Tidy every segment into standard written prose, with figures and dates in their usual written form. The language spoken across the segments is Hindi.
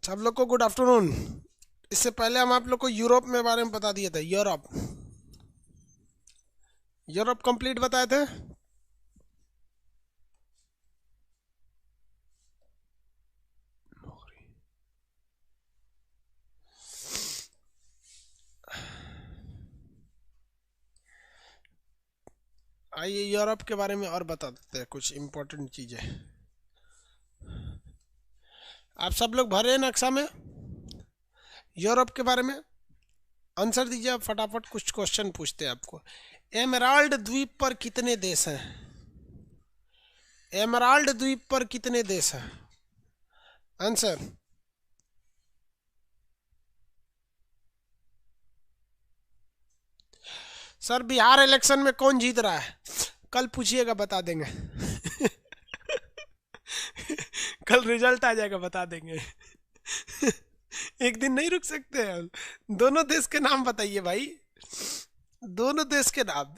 सब लोग को गुड आफ्टरनून। इससे पहले हम आप लोग को यूरोप में बारे में बता दिए थे। यूरोप यूरोप कंप्लीट बताए थे। आइए यूरोप के बारे में और बता देते हैं कुछ इम्पोर्टेंट चीज़ें। आप सब लोग भरे हैं नक्शा में यूरोप के बारे में। आंसर दीजिए आप फटाफट, कुछ क्वेश्चन पूछते हैं आपको। एमराल्ड द्वीप पर कितने देश हैं? एमराल्ड द्वीप पर कितने देश हैं? आंसर। सर बिहार इलेक्शन में कौन जीत रहा है? कल पूछिएगा, बता देंगे। कल रिजल्ट आ जाएगा, बता देंगे। एक दिन नहीं रुक सकते हम। दोनों देश के नाम बताइए भाई, दोनों देश के नाम।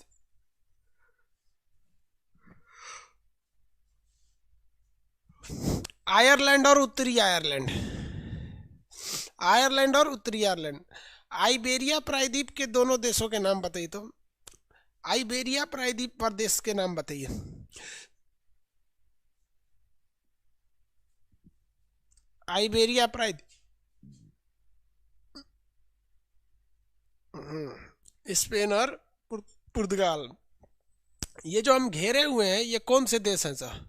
आयरलैंड और उत्तरी आयरलैंड। आयरलैंड और उत्तरी आयरलैंड। आइबेरिया प्रायद्वीप के दोनों देशों के नाम बताइए। तो आइबेरिया प्रायद्वीप प्रदेश के नाम बताइए। आइबेरिया प्रायद्वीप, स्पेन और पुर्तगाल। ये जो हम घेरे हुए हैं ये कौन से देश हैं सर?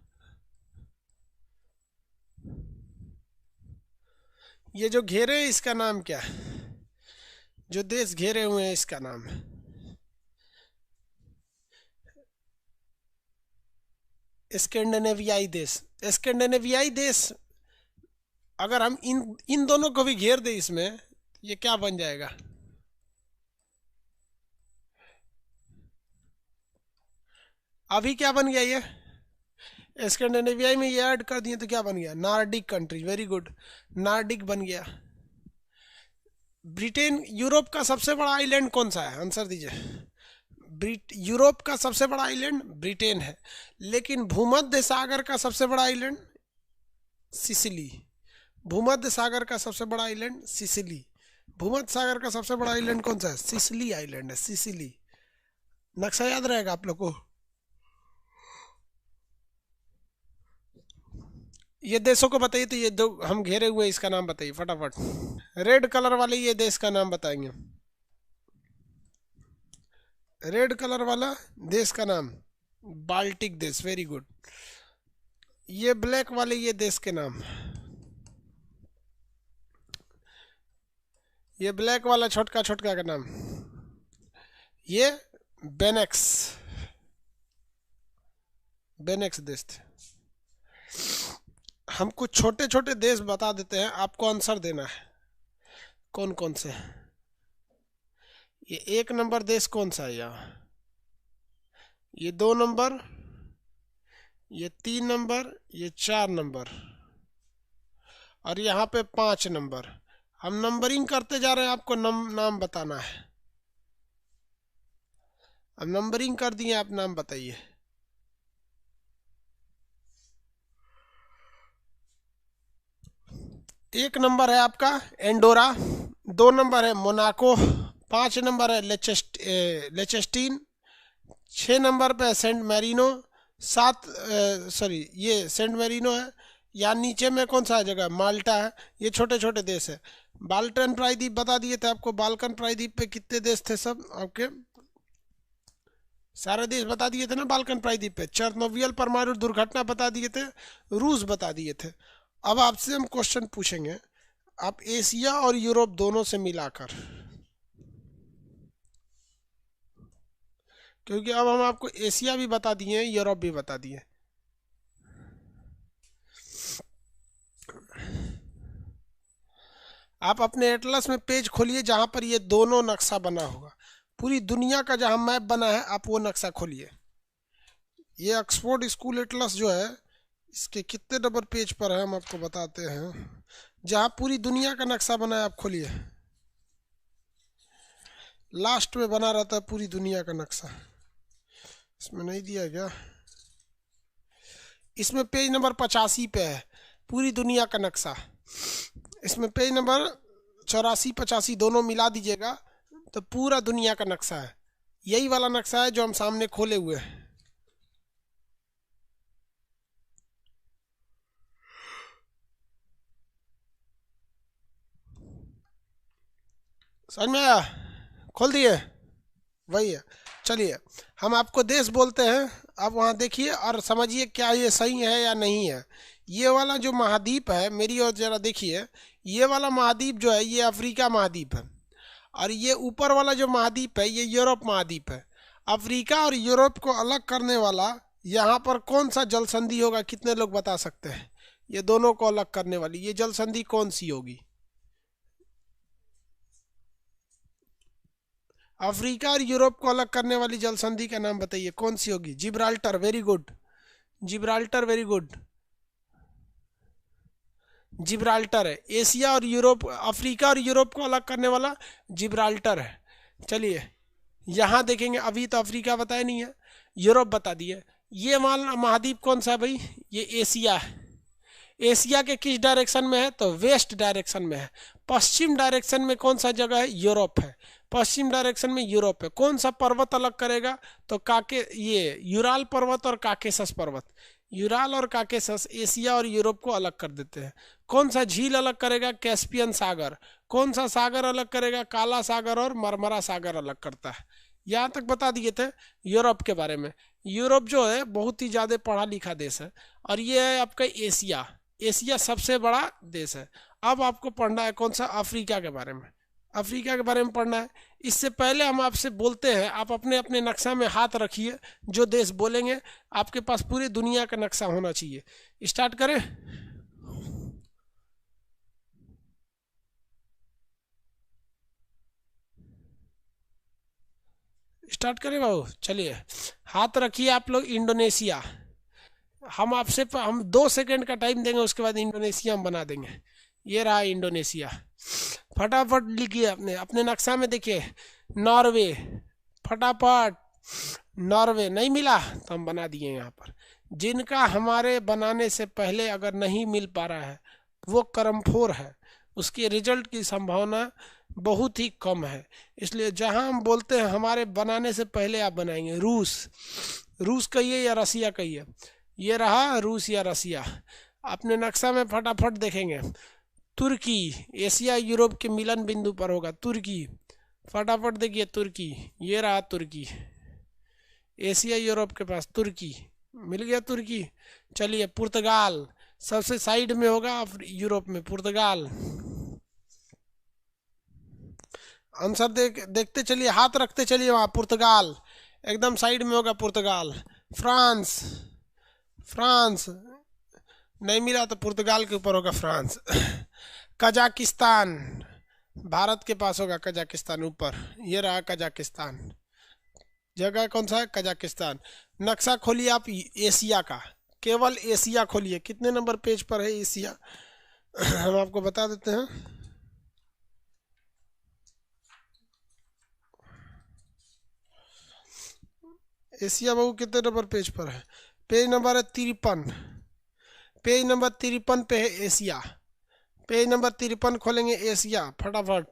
ये जो घेरे हैं इसका नाम क्या है? जो देश घेरे हुए हैं इसका नाम है? स्कैंडिनेवियाई देश। स्कैंडिनेवियाई देश। अगर हम इन दोनों को भी घेर दे इसमें, ये क्या बन जाएगा? अभी क्या बन गया ये? स्कैंडिनेविया में ये ऐड कर दिए तो क्या बन गया? Nordic country. Very good, Nordic बन गया। ब्रिटेन। यूरोप का सबसे बड़ा आइलैंड कौन सा है? आंसर दीजिए। यूरोप का सबसे बड़ा आइलैंड ब्रिटेन है, लेकिन भूमध्य सागर का सबसे बड़ा आइलैंड सिसिली। भूमध्य सागर का सबसे बड़ा आइलैंड सिसिली। भूमध्य सागर का सबसे बड़ा आइलैंड कौन सा है? सिसिली आइलैंड है, सिसिली। नक्शा याद रहेगा आप लोग को। ये देशों को बताइए। तो ये दो हम घेरे हुए, इसका नाम बताइए फटाफट। रेड कलर वाले ये देश का नाम बताएंगे। रेड कलर वाला देश का नाम बाल्टिक देश। Very good. ये ब्लैक वाले ये देश के नाम। ये ब्लैक वाला छोटका छोटका का नाम, ये बेनेक्स। बेनेक्स देश थे। हम कुछ छोटे छोटे देश बता देते हैं, आपको आंसर देना है कौन कौन से। ये 1 नंबर देश कौन सा है यहाँ? ये 2 नंबर, ये 3 नंबर, ये 4 नंबर, और यहाँ पे 5 नंबर। हम नंबरिंग करते जा रहे हैं, आपको नाम बताना है। हम नंबरिंग कर दिए, आप नाम बताइए। एक नंबर है आपका एंडोरा, 2 नंबर है मोनाको, 5 नंबर है लेचेस्टीन, 6 नंबर पे है सेंट मैरिनो, 7 ये सेंट मैरिनो है। या नीचे में कौन सा जगह? माल्टा है। ये छोटे छोटे देश है। बाल्कन प्रायद्वीप बता दिए थे आपको। बाल्कन प्रायद्वीप पे कितने देश थे सब आपके? सारे देश बता दिए थे ना बाल्कन प्रायद्वीप पे। चेर्नोबिल परमाणु दुर्घटना बता दिए थे। रूस बता दिए थे। अब आपसे हम क्वेश्चन पूछेंगे, आप एशिया और यूरोप दोनों से मिलाकर, क्योंकि अब हम आपको एशिया भी बता दिए, यूरोप भी बता दिए। आप अपने एटलस में पेज खोलिए जहां पर ये दोनों नक्शा बना होगा। पूरी दुनिया का जहां मैप बना है, आप वो नक्शा खोलिए। ये ऑक्सफोर्ड स्कूल एटलस जो है, इसके कितने नंबर पेज पर है हम आपको बताते हैं। जहां पूरी दुनिया का नक्शा बना है, आप खोलिए। लास्ट में बना रहता है पूरी दुनिया का नक्शा। इसमें नहीं दिया क्या? इसमें पेज नंबर 85 पे है पूरी दुनिया का नक्शा। इसमें पेज नंबर 84-85 दोनों मिला दीजिएगा तो पूरा दुनिया का नक्शा है। यही वाला नक्शा है जो हम सामने खोले हुए हैं। समझ में आया? खोल दिए? वही है। चलिए हम आपको देश बोलते हैं, आप वहाँ देखिए और समझिए क्या ये सही है या नहीं है। ये वाला जो महाद्वीप है, मेरी ओर जरा देखिए, ये वाला महाद्वीप जो है ये अफ्रीका महाद्वीप है, और ये ऊपर वाला जो महाद्वीप है ये यूरोप महाद्वीप है। अफ्रीका और यूरोप को अलग करने वाला यहाँ पर कौन सा जल संधि होगा? कितने लोग बता सकते हैं? ये दोनों को अलग करने वाली ये जल संधि कौन सी होगी? अफ्रीका और यूरोप को अलग करने वाली जल संधि का नाम बताइए, कौन सी होगी? Gibraltar, very good. Gibraltar, very good. Gibraltar है। एशिया और यूरोप, अफ्रीका और यूरोप को अलग करने वाला जिब्राल्टर है। चलिए यहाँ देखेंगे, अभी तो अफ्रीका बताया नहीं है, यूरोप बता दिए। ये महाद्वीप कौन सा है भाई? ये एशिया है। एशिया के किस डायरेक्शन में है? तो वेस्ट डायरेक्शन में है। पश्चिम डायरेक्शन में कौन सा जगह है? यूरोप है। पश्चिम डायरेक्शन में यूरोप है। कौन सा पर्वत अलग करेगा? तो ये यूराल पर्वत और काकेशस पर्वत। यूराल और काकेशस एशिया और यूरोप को अलग कर देते हैं। कौन सा झील अलग करेगा? कैस्पियन सागर। कौन सा सागर अलग करेगा? काला सागर और मरमरा सागर अलग करता है। यहाँ तक बता दिए थे यूरोप के बारे में। यूरोप जो है बहुत ही ज़्यादा पढ़ा लिखा देश है, और ये है आपका एशिया। एशिया सबसे बड़ा देश है। अब आपको पढ़ना है कौन सा? अफ्रीका के बारे में। अफ्रीका के बारे में पढ़ना है। इससे पहले हम आपसे बोलते हैं, आप अपने अपने नक्शा में हाथ रखिए, जो देश बोलेंगे आपके पास पूरी दुनिया का नक्शा होना चाहिए। स्टार्ट करें? स्टार्ट करें बाबू? चलिए हाथ रखिए आप लोग। इंडोनेशिया। हम 2 सेकंड का टाइम देंगे, उसके बाद इंडोनेशिया हम बना देंगे। ये रहा इंडोनेशिया। फटाफट लिखिए अपने अपने नक्शा में, देखिए नॉर्वे। फटाफट। नॉर्वे नहीं मिला तो हम बना दिए यहाँ पर। जिनका हमारे बनाने से पहले अगर नहीं मिल पा रहा है वो कर्मफोर है, उसके रिजल्ट की संभावना बहुत ही कम है। इसलिए जहाँ हम बोलते हैं हमारे बनाने से पहले आप बनाएंगे। रूस। रूस कहिए या रसिया कहिए। ये रहा रूस या रसिया। अपने नक्शा में फटाफट देखेंगे। तुर्की। एशिया यूरोप के मिलन बिंदु पर होगा तुर्की। फटाफट देखिए तुर्की। ये रहा तुर्की। एशिया यूरोप के पास तुर्की मिल गया। तुर्की। चलिए पुर्तगाल। सबसे साइड में होगा यूरोप में पुर्तगाल। आंसर देखते चलिए, हाथ रखते चलिए वहाँ। पुर्तगाल एकदम साइड में होगा पुर्तगाल। फ्रांस। फ्रांस नहीं मिला तो पुर्तगाल के ऊपर होगा फ्रांस। कजाकिस्तान। भारत के पास होगा कजाकिस्तान ऊपर। ये रहा कजाकिस्तान। जगह कौन सा है? कजाकिस्तान। नक्शा खोलिए आप एशिया का, केवल एशिया खोलिए। कितने नंबर पेज पर है एशिया? हम आपको बता देते हैं। एशिया बाबू कितने नंबर पेज पर है? पेज नंबर है 53। पेज नंबर 53 पे है एशिया। पेज नंबर 53 खोलेंगे एशिया। फटाफट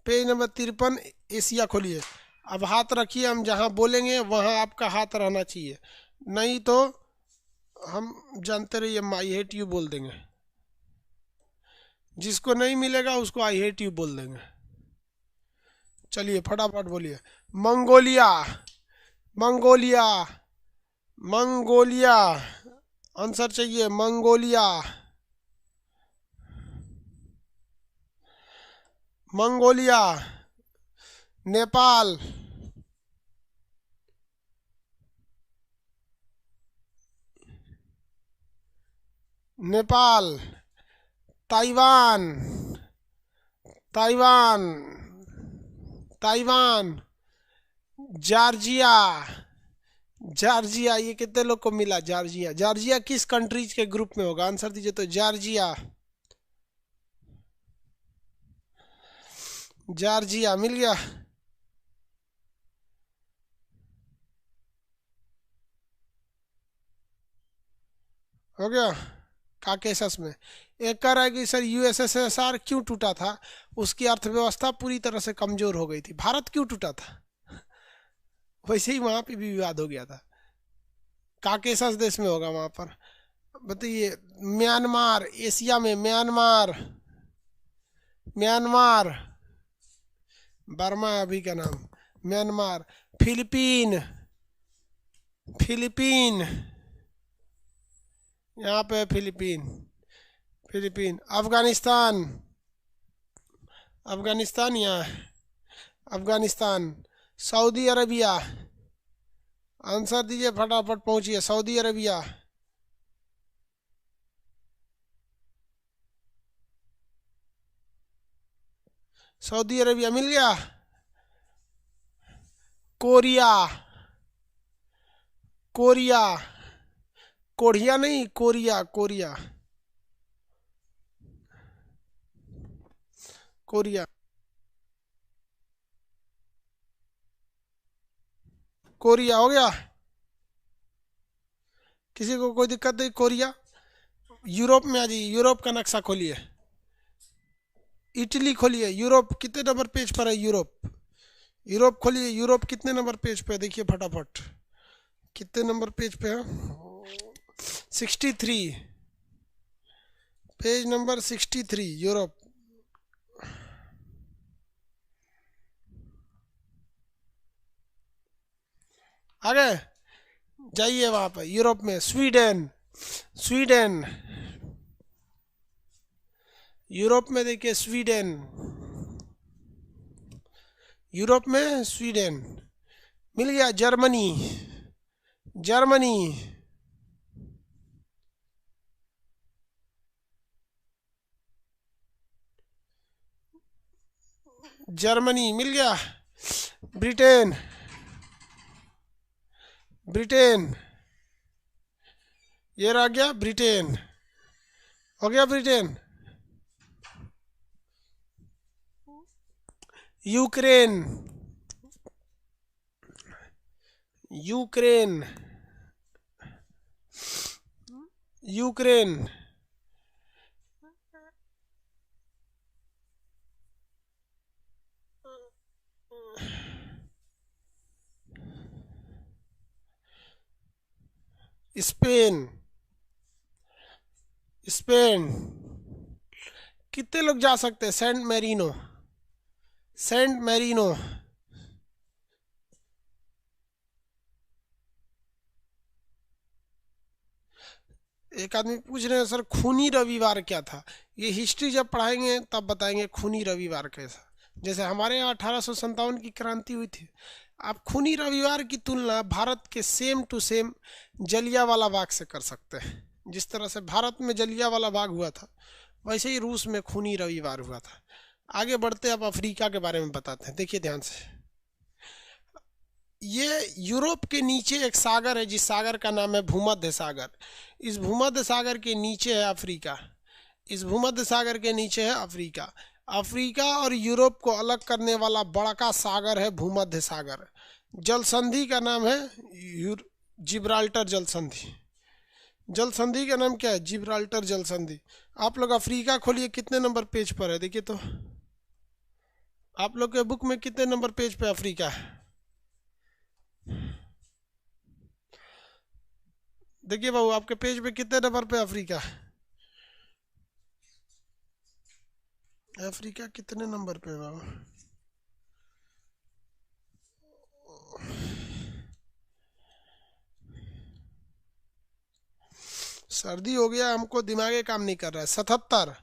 पेज नंबर 53 एशिया खोलिए। अब हाथ रखिए, हम जहाँ बोलेंगे वहाँ आपका हाथ रहना चाहिए, नहीं तो हम जानते रहिए आई हेट यू बोल देंगे। जिसको नहीं मिलेगा उसको आई हेट यू बोल देंगे। चलिए फटाफट बोलिए। मंगोलिया। मंगोलिया। मंगोलिया। आंसर चाहिए। Mongolia. Mongolia. Nepal. Nepal. Taiwan. Taiwan. Taiwan. Georgia. Georgia. ये कितने लोग को मिला? जॉर्जिया। जॉर्जिया किस कंट्रीज के ग्रुप में होगा? आंसर दीजिए तो। जॉर्जिया। जॉर्जिया मिल गया। हो गया। काकेशस में। एक कह रहा है कि सर यूएसएसआर क्यों टूटा था, उसकी अर्थव्यवस्था पूरी तरह से कमजोर हो गई थी। भारत क्यों टूटा था? वैसे ही वहां पे भी विवाद हो गया था, काकेशस देश में होगा वहां पर। बताइए, म्यांमार, एशिया में म्यांमार, म्यांमार, बर्मा अभी का नाम म्यांमार। फिलीपीन, फिलीपीन, यहाँ पे फिलीपीन, फिलीपीन। अफगानिस्तान, अफगानिस्तान यहाँ है, अफगानिस्तान। सऊदी अरबिया, आंसर दीजिए फटाफट, पहुंचिए। सऊदी अरबिया, सऊदी अरबिया मिल गया। कोरिया, कोरिया, कोरिया नहीं, कोरिया, कोरिया, कोरिया, कोरिया हो गया। किसी को कोई दिक्कत नहीं? कोरिया। यूरोप में आ जाइए, यूरोप का नक्शा खोलिए, इटली खोलिए। यूरोप कितने नंबर पेज पर है? यूरोप, यूरोप खोलिए। यूरोप कितने नंबर पेज पे है देखिए फटाफट, कितने नंबर पेज पे है? 63, पेज नंबर 63, यूरोप। आगे जाइए वहां पर यूरोप में। स्वीडन, स्वीडन, यूरोप में देखिए स्वीडन, यूरोप में स्वीडन मिल गया। जर्मनी, जर्मनी, जर्मनी मिल गया। ब्रिटेन, ब्रिटेन, ये रह गया ब्रिटेन, हो गया Britain. Ukraine, Ukraine, Ukraine, Spain, Spain. कितने लोग जा सकते हैं? San Marino, San Marino. एक आदमी पूछ रहे हैं सर खूनी रविवार क्या था? ये हिस्ट्री जब पढ़ाएंगे तब बताएंगे खूनी रविवार कैसा। जैसे हमारे यहाँ 1857 की क्रांति हुई थी, आप खूनी रविवार की तुलना भारत के same to same Jallianwala Bagh से कर सकते हैं। जिस तरह से भारत में जलियांवाला बाग हुआ था, वैसे ही रूस में खूनी रविवार हुआ था। आगे बढ़ते अब अफ्रीका के बारे में बताते हैं, देखिए ध्यान से। ये यूरोप के नीचे एक सागर है, जिस सागर का नाम है भूमध्य सागर। इस भूमध्य सागर के नीचे है अफ्रीका, इस भूमध्य सागर के नीचे है अफ्रीका। अफ्रीका और यूरोप को अलग करने वाला बड़ा का सागर है भूमध्य सागर। जल संधि का नाम है जिब्राल्टर जल संधि। जल संधि का नाम क्या है? जिब्राल्टर जल संधि। आप लोग अफ्रीका खोलिए, कितने नंबर पेज पर है देखिए तो। आप लोग के बुक में कितने नंबर पेज पे अफ्रीका है? देखिए बाबू, आपके पेज पे कितने नंबर पे अफ्रीका है? अफ्रीका कितने नंबर पे है बाबू? सर्दी हो गया, हमको दिमागे काम नहीं कर रहा है। 77,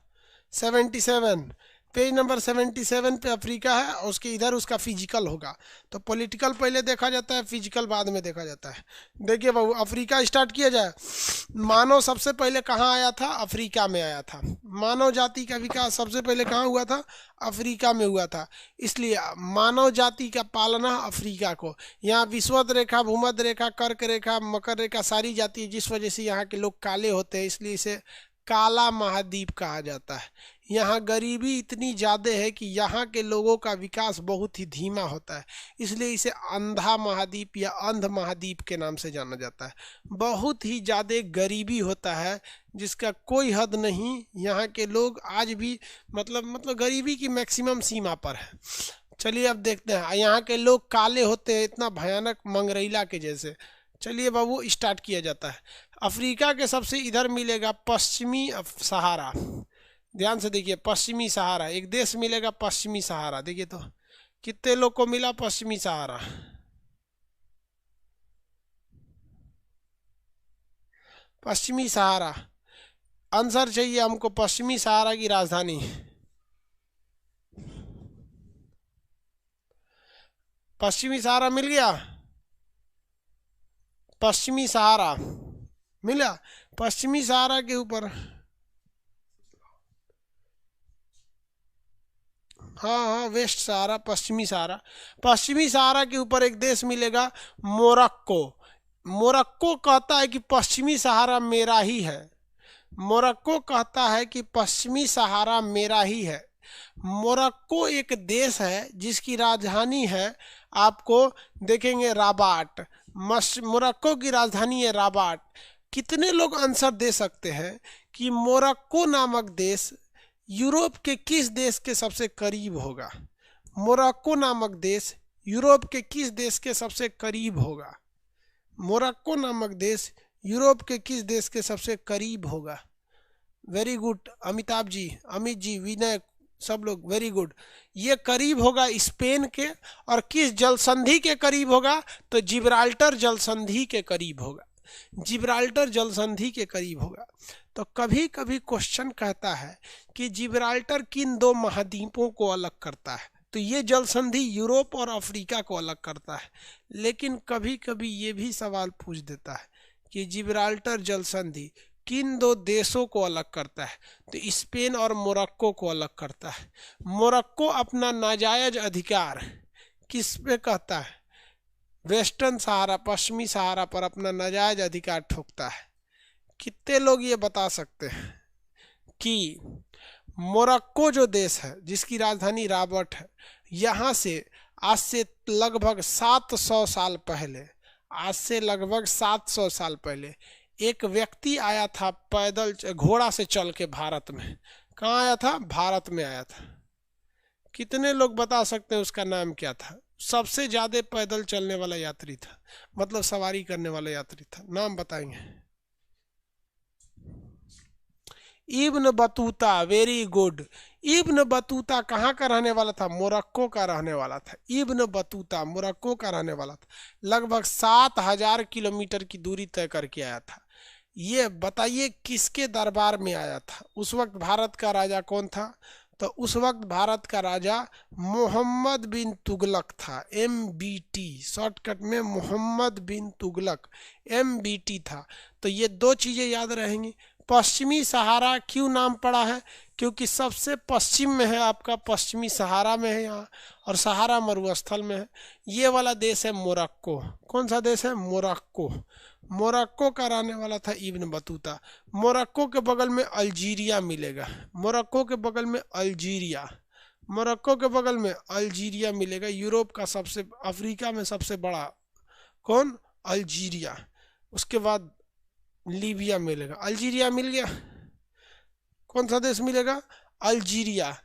77, पेज नंबर 77 पे अफ्रीका है, और उसके इधर उसका फिजिकल होगा। तो पॉलिटिकल पहले देखा जाता है, फिजिकल बाद में देखा जाता है। देखिए बाबू, अफ्रीका स्टार्ट किया जाए। मानव सबसे पहले कहाँ आया था? अफ्रीका में आया था। मानव जाति का विकास सबसे पहले कहाँ हुआ था? अफ्रीका में हुआ था। इसलिए मानव जाति का पालना अफ्रीका को, यहाँ विषुवत रेखा, भूमध्य रेखा, कर्क रेखा, मकर रेखा सारी जाती है, जिस वजह से यहाँ के लोग काले होते हैं, इसलिए इसे काला महाद्वीप कहा जाता है। यहाँ गरीबी इतनी ज़्यादा है कि यहाँ के लोगों का विकास बहुत ही धीमा होता है, इसलिए इसे अंधा महाद्वीप या अंध महाद्वीप के नाम से जाना जाता है। बहुत ही ज़्यादा गरीबी होता है, जिसका कोई हद नहीं। यहाँ के लोग आज भी मतलब गरीबी की मैक्सिमम सीमा पर है। चलिए अब देखते हैं। यहाँ के लोग काले होते हैं, इतना भयानक मंगरैला के जैसे। चलिए बाबू स्टार्ट किया जाता है। अफ्रीका के सबसे इधर मिलेगा पश्चिमी सहारा। ध्यान से देखिए, पश्चिमी सहारा एक देश मिलेगा, पश्चिमी सहारा। देखिए तो कितने लोग को मिला पश्चिमी सहारा। पश्चिमी सहारा आंसर चाहिए हमको, पश्चिमी सहारा की राजधानी। पश्चिमी सहारा मिल गया, पश्चिमी सहारा मिला। पश्चिमी सहारा के ऊपर, हाँ वेस्ट सहारा, पश्चिमी सहारा। पश्चिमी सहारा के ऊपर एक देश मिलेगा मोरक्को। मोरक्को कहता है कि पश्चिमी सहारा मेरा ही है। मोरक्को कहता है कि पश्चिमी सहारा मेरा ही है। मोरक्को एक देश है जिसकी राजधानी है, आपको देखेंगे राबाट। मोरक्को की राजधानी है राबाट। कितने लोग आंसर दे सकते हैं कि मोरक्को नामक देश यूरोप के किस देश के सबसे करीब होगा? मोरक्को नामक देश यूरोप के किस देश के सबसे करीब होगा? मोरक्को नामक देश यूरोप के किस देश के सबसे करीब होगा? वेरी गुड अमिताभ जी, अमित जी, विनय, सब लोग वेरी गुड। ये करीब होगा स्पेन के। और किस जल संधि के करीब होगा? तो जिब्राल्टर जल संधि के करीब होगा। जिब्राल्टर जल संधि के करीब होगा। तो कभी कभी क्वेश्चन कहता है कि जिब्राल्टर किन दो महाद्वीपों को अलग करता है? तो ये जल संधि यूरोप और अफ्रीका को अलग करता है। लेकिन कभी कभी ये भी सवाल पूछ देता है कि जिब्राल्टर जल संधि किन दो देशों को अलग करता है? तो स्पेन और मोरक्को को अलग करता है। मोरक्को अपना नाजायज अधिकार किस पे कहता है? वेस्टर्न सहारा, पश्चिमी सहारा पर अपना नाजायज अधिकार ठोकता है। कितने लोग ये बता सकते हैं कि मोरक्को जो देश है जिसकी राजधानी राबाट है, यहाँ से आज से लगभग 700 साल पहले, आज से लगभग 700 साल पहले एक व्यक्ति आया था पैदल, घोड़ा से चल के भारत में। कहाँ आया था? भारत में आया था। कितने लोग बता सकते हैं उसका नाम क्या था? सबसे ज्यादा पैदल चलने वाला यात्री था, मतलब सवारी करने वाला यात्री था। नाम बताएंगे? Ibn Battuta, very good. Ibn Battuta कहाँ का रहने वाला था? मोरक्को का रहने वाला था। इब्न बतूता मोरक्को का रहने वाला था। लगभग 7000 किलोमीटर की दूरी तय करके आया था। ये बताइए किसके दरबार में आया था? उस वक्त भारत का राजा कौन था? तो उस वक्त भारत का राजा मोहम्मद बिन तुगलक था। MBT शॉर्टकट में मोहम्मद बिन तुगलक, MBT था। तो ये दो चीजें याद रहेंगी। पश्चिमी सहारा क्यों नाम पड़ा है? क्योंकि सबसे पश्चिम में है आपका, पश्चिमी सहारा में है यहाँ, और सहारा मरुस्थल में है। ये वाला देश है मोरक्को। कौन सा देश है? मोरक्को। मोरक्को का रहने वाला था इब्न बतूता। मोरक्को के बगल में अल्जीरिया मिलेगा। मोरक्को के बगल में अल्जीरिया, मोरक्को के बगल में अल्जीरिया मिलेगा। यूरोप का सबसे, अफ्रीका में सबसे बड़ा कौन? अल्जीरिया। उसके बाद लीबिया मिलेगा। अल्जीरिया मिल गया। कौन सा देश मिलेगा? अल्जीरिया।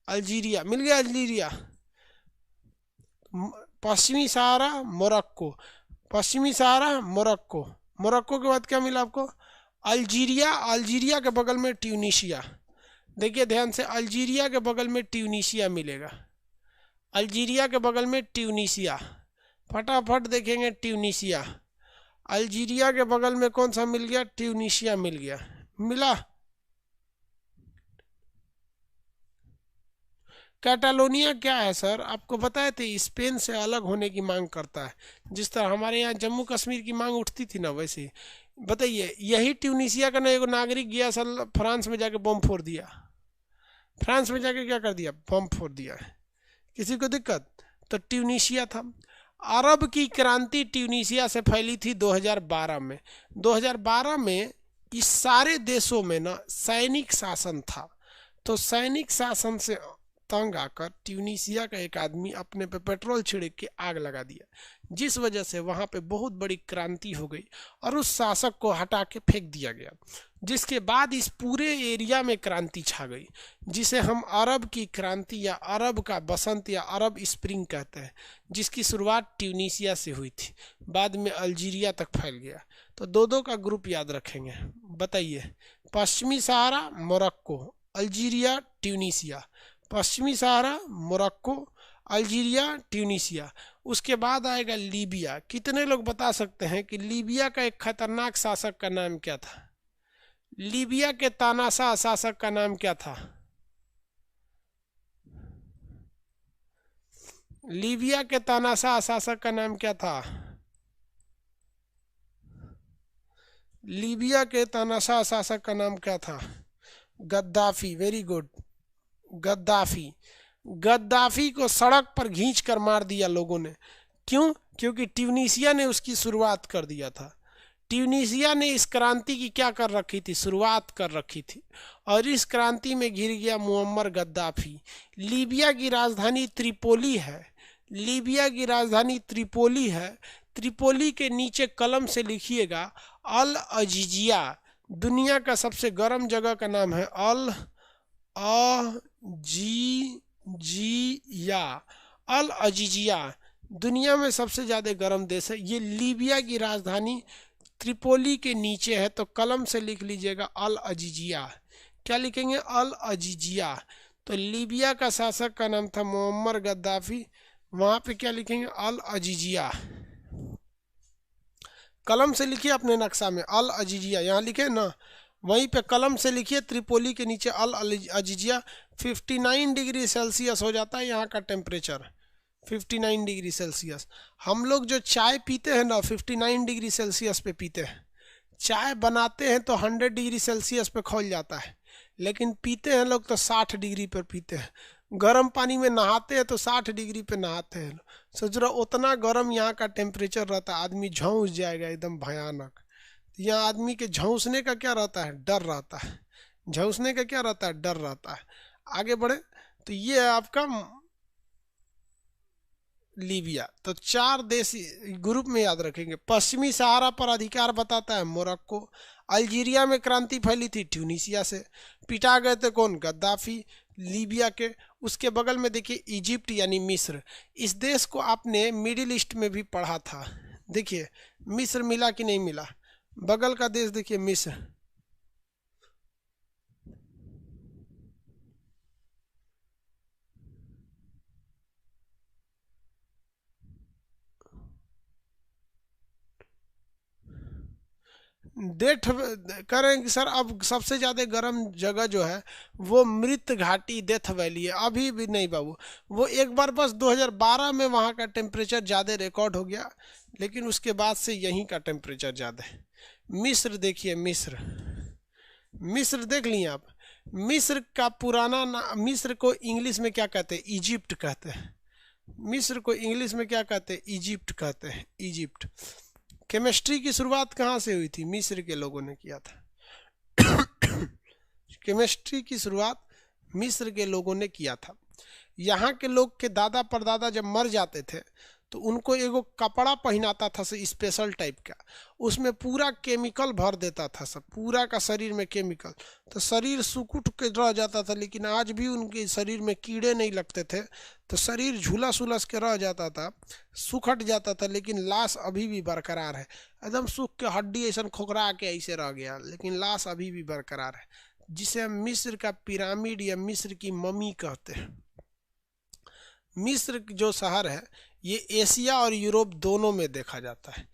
अल्जीरिया मिल गया। अल्जीरिया। पश्चिमी सहारा मोरक्को, पश्चिमी सहारा मोरक्को। मोरक्को के बाद क्या मिला आपको? अल्जीरिया। अल्जीरिया के बगल में ट्यूनीशिया। देखिए ध्यान से, अल्जीरिया के बगल में ट्यूनीशिया मिलेगा। अल्जीरिया के बगल में ट्यूनीशिया, फटाफट देखेंगे ट्यूनीशिया। अल्जीरिया के बगल में कौन सा मिल गया? ट्यूनीशिया मिल गया। मिला। कैटालोनिया क्या है सर? आपको बताए थे, स्पेन से अलग होने की मांग करता है। जिस तरह हमारे यहाँ जम्मू कश्मीर की मांग उठती थी ना, वैसे बताइए। यही ट्यूनीशिया का ना एक नागरिक गया सर फ्रांस में जाके बम फोड़ दिया। फ्रांस में जाके क्या कर दिया? बम फोड़ दिया। किसी को दिक्कत? तो ट्यूनीशिया था। अरब की क्रांति ट्यूनीशिया से फैली थी 2012 में। 2012 में इस सारे देशों में ना सैनिक शासन था। तो सैनिक शासन से तंग आकर ट्यूनीसिया का एक आदमी अपने पे पेट्रोल छिड़क के आग लगा दिया, जिस वजह से वहां पे बहुत बड़ी क्रांति हो गई और उस शासक को हटा के फेंक दिया गया, जिसके बाद इस पूरे एरिया में क्रांति छा गई, जिसे हम अरब की क्रांति या अरब का बसंत या अरब स्प्रिंग कहते हैं, जिसकी शुरुआत ट्यूनीसिया से हुई थी, बाद में अल्जीरिया तक फैल गया। तो दो दो का ग्रुप याद रखेंगे। बताइए, पश्चिमी सहारा मोरक्को, अल्जीरिया ट्यूनीसिया, पश्चिमी सहारा मोरक्को, अल्जीरिया ट्यूनीसिया। उसके बाद आएगा लीबिया। कितने लोग बता सकते हैं कि लीबिया का एक खतरनाक शासक का नाम क्या था? लीबिया के तानाशाह शासक का नाम क्या था? लीबिया के तानाशाह शासक का नाम क्या था? लीबिया के तानाशाह शासक का नाम क्या था? Gaddafi. Very good, Gaddafi. Gaddafi को सड़क पर खींच कर मार दिया लोगों ने। क्यों? क्योंकि ट्यूनीसिया ने उसकी शुरुआत कर दिया था। ट्यूनीसिया ने इस क्रांति की क्या कर रखी थी? शुरुआत कर रखी थी, और इस क्रांति में घिर गया मुअम्मर गद्दाफी। लीबिया की राजधानी त्रिपोली है। लीबिया की राजधानी त्रिपोली है। त्रिपोली के नीचे कलम से लिखिएगा अल अजीजिया। दुनिया का सबसे गर्म जगह का नाम है अल अजीजिया। अल अजीजिया दुनिया में सबसे ज़्यादा गर्म देश है। ये लीबिया की राजधानी त्रिपोली के नीचे है, तो कलम से लिख लीजिएगा अल अजीजिया। क्या लिखेंगे? अल अजीजिया। तो लीबिया का शासक का नाम था मुअम्मर गद्दाफी। वहाँ पे क्या लिखेंगे? अल अजीजिया। कलम से लिखिए अपने नक्शा में अल अजीजिया, यहाँ लिखे ना, वहीं पे कलम से लिखिए त्रिपोली के नीचे अल अजीजिया। 59 डिग्री सेल्सियस हो जाता है यहाँ का टेम्परेचर, 59 डिग्री सेल्सियस। हम लोग जो चाय पीते हैं ना 59 डिग्री सेल्सियस पे पीते हैं। चाय बनाते हैं तो 100 डिग्री सेल्सियस पे खौल जाता है, लेकिन पीते हैं लोग तो 60 डिग्री पर पीते हैं। गर्म पानी में नहाते हैं तो 60 डिग्री पे नहाते हैं। सोच रहा उतना गर्म यहाँ का टेम्परेचर रहता है, आदमी झौंस जाएगा एकदम भयानक। यहाँ आदमी के झौंसने का क्या रहता है? डर रहता है। झौंसने का क्या रहता है? डर रहता है। आगे बढ़े तो ये है आपका लीबिया। तो 4 देश ग्रुप में याद रखेंगे। पश्चिमी सहारा पर अधिकार बताता है मोरक्को। अल्जीरिया में क्रांति फैली थी ट्यूनीसिया से, पिटा गए थे कौन? गद्दाफी, लीबिया के। उसके बगल में देखिए इजिप्ट यानी मिस्र। इस देश को आपने मिडिल ईस्ट में भी पढ़ा था। देखिए मिस्र मिला कि नहीं मिला? बगल का देश देखिए मिस्र। डेथ करेंगे सर। अब सबसे ज़्यादा गर्म जगह जो है वो मृत घाटी डेथ वैली है। अभी भी नहीं बाबू, वो एक बार बस 2012 में वहाँ का टेम्परेचर ज़्यादा रिकॉर्ड हो गया, लेकिन उसके बाद से यहीं का टेम्परेचर ज़्यादा है। मिस्र देखिए, मिस्र, मिस्र देख लिए आप? मिस्र का पुराना नाम, मिस्र को इंग्लिश में क्या कहते हैं? इजिप्ट कहते हैं। मिस्र को इंग्लिश में क्या कहते हैं? इजिप्ट कहते हैं, इजिप्ट। केमिस्ट्री की शुरुआत कहाँ से हुई थी? मिस्र के लोगों ने किया था। केमिस्ट्री की शुरुआत मिस्र के लोगों ने किया था। यहाँ के लोग के दादा परदादा जब मर जाते थे तो उनको एगो कपड़ा पहनाता था स्पेशल टाइप का, उसमें पूरा केमिकल भर देता था, सब पूरा का शरीर में केमिकल, तो शरीर सुकुट के रह जाता था। लेकिन आज भी उनके शरीर में कीड़े नहीं लगते थे, तो शरीर झुलस उलस के रह जाता था, सुखट जाता था, लेकिन लाश अभी भी बरकरार है। एकदम सूख के हड्डी ऐसा खोखरा के ऐसे रह गया, लेकिन लाश अभी भी बरकरार है, जिसे हम मिस्र का पिरामिड या मिस्र की मम्मी कहते हैं। मिस्र जो शहर है ये एशिया और यूरोप दोनों में देखा जाता है।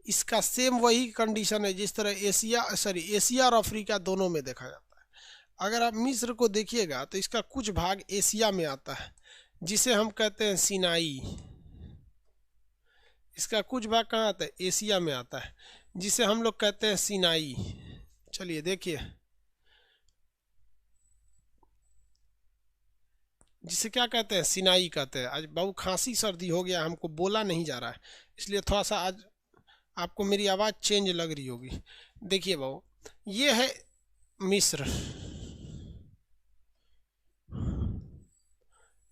इसका सेम वही कंडीशन है जिस तरह एशिया और अफ्रीका दोनों में देखा जाता है। अगर आप मिस्र को देखिएगा तो इसका कुछ भाग एशिया में आता है, जिसे हम कहते हैं सिनाई। इसका कुछ भाग कहाँ आता है? एशिया में आता है, जिसे हम लोग कहते हैं सिनाई। चलिए देखिए, जिसे क्या कहते हैं? सिनाई कहते हैं। आज बहुत खांसी सर्दी हो गया, हमको बोला नहीं जा रहा है, इसलिए थोड़ा सा आज आपको मेरी आवाज़ चेंज लग रही होगी। देखिए बाबू, ये है मिस्र,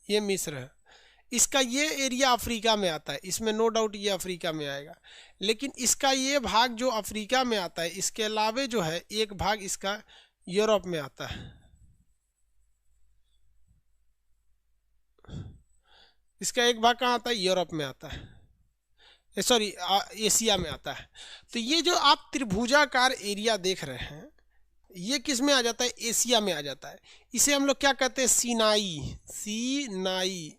ये मिस्र है। इसका ये एरिया अफ्रीका में आता है, इसमें नो डाउट ये अफ्रीका में आएगा। लेकिन इसका ये भाग जो अफ्रीका में आता है, इसके अलावे जो है एक भाग इसका यूरोप में आता है। इसका एक भाग कहाँ आता है? यूरोप में आता है, सॉरी एशिया में आता है। तो ये जो आप त्रिभुजाकार एरिया देख रहे हैं, ये किस में आ जाता है? एशिया में आ जाता है। इसे हम लोग क्या कहते हैं? सीनाई। सीनाई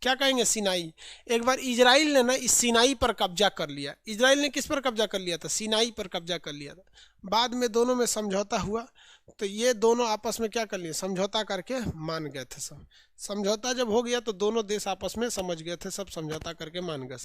क्या कहेंगे? सीनाई। एक बार इजराइल ने ना इस सीनाई पर कब्जा कर लिया। इजराइल ने किस पर कब्जा कर लिया था? सीनाई पर कब्जा कर लिया था। बाद में दोनों में समझौता हुआ, तो ये दोनों आपस में क्या कर लिए? समझौता करके मान गए थे सब। समझौता जब हो गया तो दोनों देश आपस में समझ गए थे, सब समझौता करके मान गए।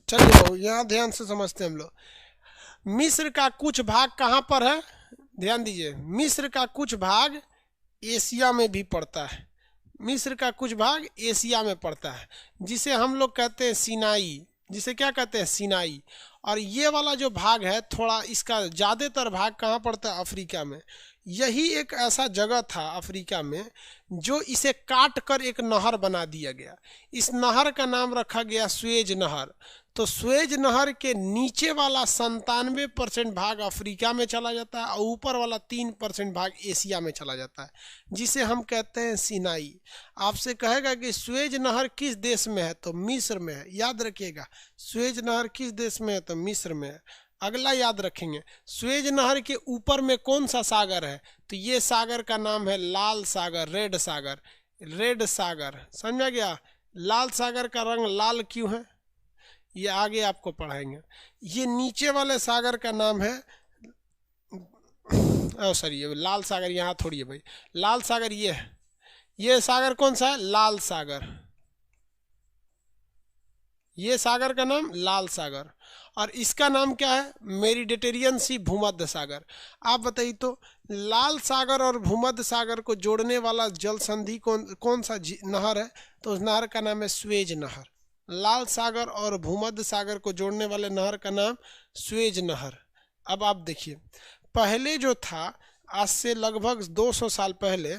चलिए बाबू, यहाँ ध्यान से समझते हैं हम लोग। मिस्र का कुछ भाग कहाँ पर है? ध्यान दीजिए, मिस्र का कुछ भाग एशिया में भी पड़ता है। मिस्र का कुछ भाग एशिया में पड़ता है, जिसे हम लोग कहते हैं सीनाई। जिसे क्या कहते हैं? सीनाई। और ये वाला जो भाग है, थोड़ा इसका ज़्यादातर भाग कहाँ पड़ता है? अफ्रीका में। यही एक ऐसा जगह था अफ्रीका में जो इसे काट कर एक नहर बना दिया गया। इस नहर का नाम रखा गया स्वेज नहर। तो स्वेज नहर के नीचे वाला 97% भाग अफ्रीका में चला जाता है और ऊपर वाला 3% भाग एशिया में चला जाता है, जिसे हम कहते हैं सीनाई। आपसे कहेगा कि स्वेज नहर किस देश में है? तो मिस्र में है। याद रखिएगा, स्वेज नहर किस देश में है? तो मिस्र में है। अगला याद रखेंगे, स्वेज नहर के ऊपर में कौन सा सागर है? तो ये सागर का नाम है लाल सागर, रेड सागर। रेड सागर, समझा गया? लाल सागर का रंग लाल क्यों है, ये आगे आपको पढ़ाएंगे। ये नीचे वाले सागर का नाम है, सॉरी, ये लाल सागर यहाँ थोड़ी है भाई। लाल सागर ये है। ये सागर कौन सा है? लाल सागर। ये सागर का नाम लाल सागर। और इसका नाम क्या है? मेडिटेरियन सी, भूमध्य सागर। आप बताइए तो, लाल सागर और भूमध्य सागर को जोड़ने वाला जल संधि कौन सा नहर है? तो उस नहर का नाम है स्वेज नहर। लाल सागर और भूमध्य सागर को जोड़ने वाले नहर का नाम स्वेज नहर। अब आप देखिए, पहले जो था, आज से लगभग 200 साल पहले,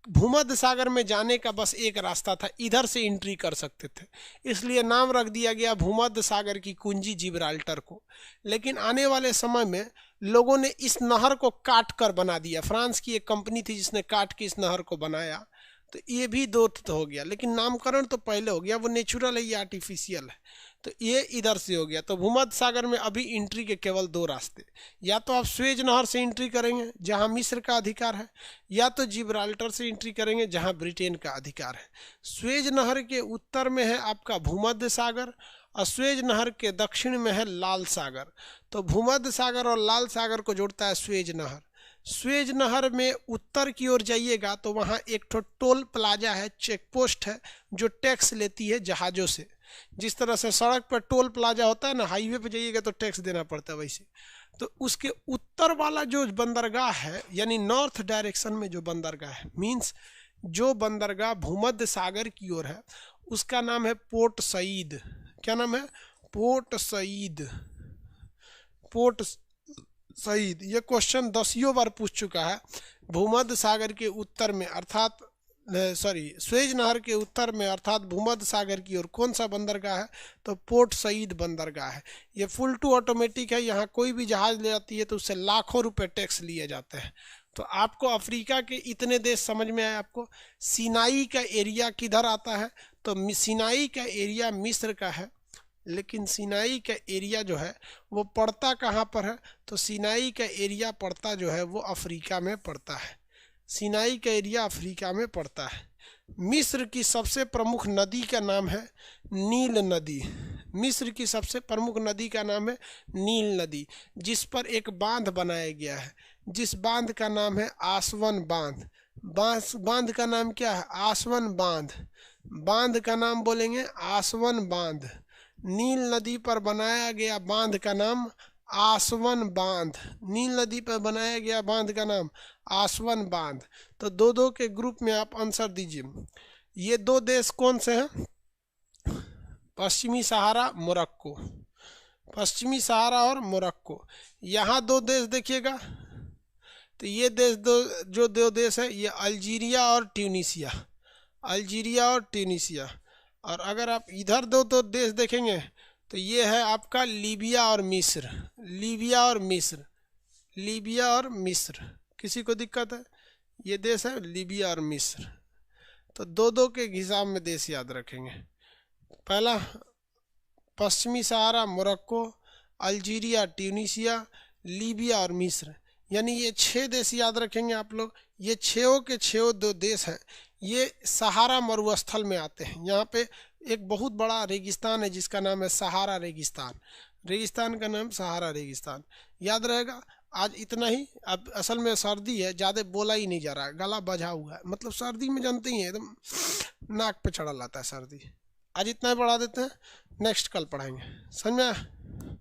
भूमध्य सागर में जाने का बस एक रास्ता था, इधर से एंट्री कर सकते थे, इसलिए नाम रख दिया गया भूमध्य सागर की कुंजी जिब्राल्टर को। लेकिन आने वाले समय में लोगों ने इस नहर को काट कर बना दिया। फ्रांस की एक कंपनी थी जिसने काट के इस नहर को बनाया, तो ये भी दो हो गया। लेकिन नामकरण तो पहले हो गया, वो नेचुरल है, ये आर्टिफिशियल है। तो ये इधर से हो गया। तो भूमध्य सागर में अभी एंट्री के केवल 2 रास्ते, या तो आप स्वेज नहर से एंट्री करेंगे जहां मिस्र का अधिकार है, या तो जिब्राल्टर से एंट्री करेंगे जहां ब्रिटेन का अधिकार है। स्वेज नहर के उत्तर में है आपका भूमध्य सागर और स्वेज नहर के दक्षिण में है लाल सागर। तो भूमध्य सागर और लाल सागर को जोड़ता है स्वेज नहर। स्वेज नहर में उत्तर की ओर जाइएगा तो वहाँ एक टोल प्लाजा है, चेक पोस्ट है, जो टैक्स लेती है जहाज़ों से। जिस तरह से सड़क पर टोल प्लाजा होता है ना, हाईवे पे जाइएगा तो टैक्स देना पड़ता है, वैसे। तो उसके उत्तर वाला जो बंदरगाह है, यानी नॉर्थ डायरेक्शन में जो बंदरगाह है, मीन्स जो बंदरगाह भूमध्य सागर की ओर है, उसका नाम है पोर्ट सईद। क्या नाम है? Port Said. Port Said. ये क्वेश्चन 10 बार पूछ चुका है। भूमध्य सागर के उत्तर में, अर्थात स्वेज नहर के उत्तर में, अर्थात भूमध्य सागर की ओर कौन सा बंदरगाह है? तो पोर्ट सईद बंदरगाह है। ये फुल टू ऑटोमेटिक है। यहाँ कोई भी जहाज ले जाती है तो उससे लाखों रुपए टैक्स लिए जाते हैं। तो आपको अफ्रीका के इतने देश समझ में आए। आपको सीनाई का एरिया किधर आता है? तो सीनाई का एरिया मिस्र का है, लेकिन सीनाई का एरिया जो है वो पड़ता कहाँ पर है? तो सीनाई का एरिया पड़ता जो है वो अफ्रीका में पड़ता है। सिनाई का एरिया अफ्रीका में पड़ता है। मिस्र की सबसे प्रमुख नदी का नाम है नील नदी। मिस्र की सबसे प्रमुख नदी का नाम है नील नदी, जिस पर एक बांध बनाया गया है, जिस बांध का नाम है आसवन बांध। बांध का नाम क्या है? आसवन बांध। बांध का नाम बोलेंगे आसवन बांध। नील नदी पर बनाया गया बांध का नाम आसवन बांध। नील नदी पर बनाया गया बांध का नाम आसवन बांध। तो दो दो के ग्रुप में आप आंसर दीजिए। ये दो देश कौन से हैं? पश्चिमी सहारा, मोरक्को। पश्चिमी सहारा और मोरक्को। यहाँ दो देश देखिएगा, तो ये देश दो देश है, ये अल्जीरिया और ट्यूनीसिया। अल्जीरिया और ट्यूनीसिया। और अगर आप इधर दो देश देखेंगे तो ये है आपका लीबिया और मिस्र। लीबिया और मिस्र। लीबिया और मिस्र। किसी को दिक्कत है? ये देश है लीबिया और मिस्र। तो दो दो के हिसाब में देश याद रखेंगे। पहला पश्चिमी सहारा, मोरक्को, अल्जीरिया, ट्यूनीसिया, लीबिया और मिस्र, यानी ये 6 देश याद रखेंगे आप लोग। ये 6 के 6 दो देश हैं, ये सहारा मरुस्थल में आते हैं। यहाँ पे एक बहुत बड़ा रेगिस्तान है जिसका नाम है सहारा रेगिस्तान। रेगिस्तान का नाम सहारा रेगिस्तान। याद रहेगा। आज इतना ही। अब असल में सर्दी है, ज़्यादा बोला ही नहीं जा रहा है, गला बजा हुआ है। मतलब सर्दी में जानते ही हैं, एकदम नाक पे चढ़ा लाता है सर्दी। आज इतना ही पढ़ा देते हैं, नेक्स्ट कल पढ़ाएंगे। समझ में आया?